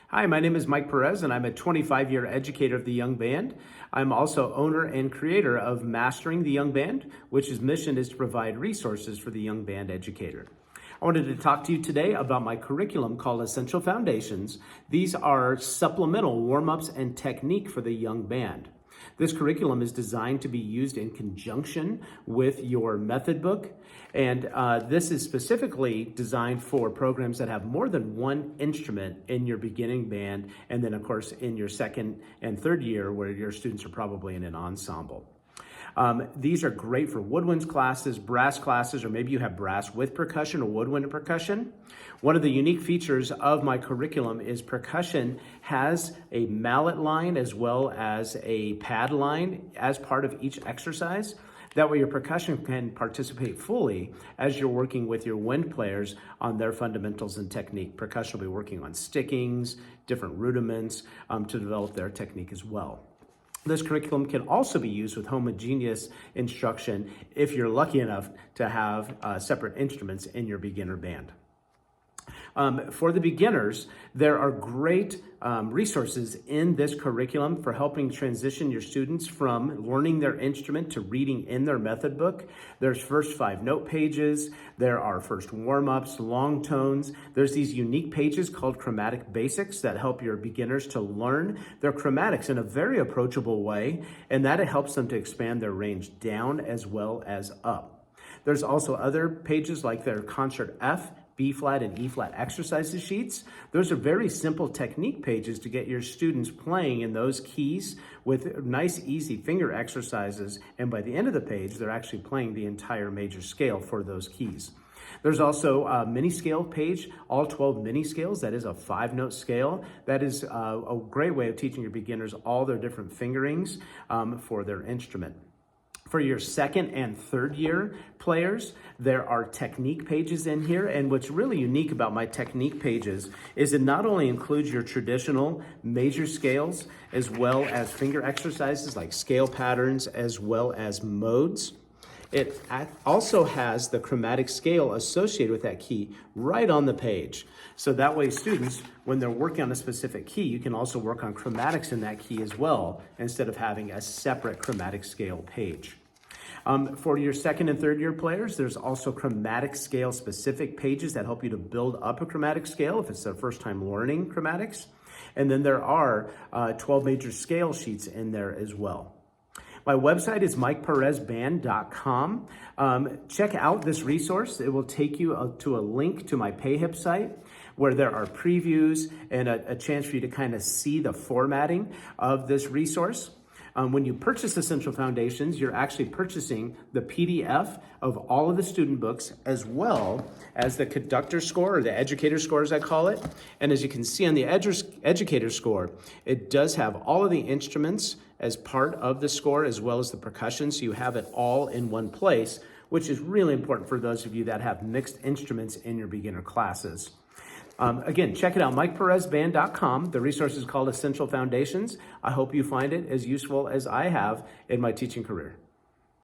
Hi, my name is Mike Perez, and I'm a 25-year educator of the Young Band. I'm also owner and creator of Mastering the Young Band, which his mission is to provide resources for the young band educator. I wanted to talk to you today about my curriculum called Essential Foundations. These are supplemental warm-ups and technique for the young band. This curriculum is designed to be used in conjunction with your method book, and this is specifically designed for programs that have more than one instrument in your beginning band, and then of course in your second and third year where your students are probably in an ensemble. These are great for woodwinds classes, brass classes, or maybe you have brass with percussion or woodwind and percussion. One of the unique features of my curriculum is percussion has a mallet line as well as a pad line as part of each exercise. That way your percussion can participate fully as you're working with your wind players on their fundamentals and technique. Percussion will be working on stickings, different rudiments to develop their technique as well. This curriculum can also be used with homogeneous instruction if you're lucky enough to have separate instruments in your beginner band. For the beginners, there are great resources in this curriculum for helping transition your students from learning their instrument to reading in their method book. There's first 5 note pages. There are first warm-ups, long tones. There's these unique pages called chromatic basics that help your beginners to learn their chromatics in a very approachable way, and that it helps them to expand their range down as well as up. There's also other pages like their concert F, B flat, and E flat exercises sheets. Those are very simple technique pages to get your students playing in those keys with nice, easy finger exercises. And by the end of the page, they're actually playing the entire major scale for those keys. There's also a mini scale page, all 12 mini scales. That is a 5-note scale. That is a great way of teaching your beginners all their different fingerings for their instrument. For your second and third year players, there are technique pages in here. And what's really unique about my technique pages is it not only includes your traditional major scales, as well as finger exercises like scale patterns, as well as modes. It also has the chromatic scale associated with that key right on the page. So that way students, when they're working on a specific key, you can also work on chromatics in that key as well, instead of having a separate chromatic scale page. For your second and third year players, there's also chromatic scale specific pages that help you to build up a chromatic scale if it's their first time learning chromatics. And then there are 12 major scale sheets in there as well. My website is mikeperezband.com. Check out this resource. It will take you to a link to my PayHip site where there are previews and a chance for you to kind of see the formatting of this resource. When you purchase Essential Foundations, you're actually purchasing the PDF of all of the student books as well as the conductor score, or the educator score as I call it. And as you can see on the educator score, it does have all of the instruments as part of the score as well as the percussion, so you have it all in one place, which is really important for those of you that have mixed instruments in your beginner classes. Again, check it out, mikeperezband.com. The resource is called Essential Foundations. I hope you find it as useful as I have in my teaching career.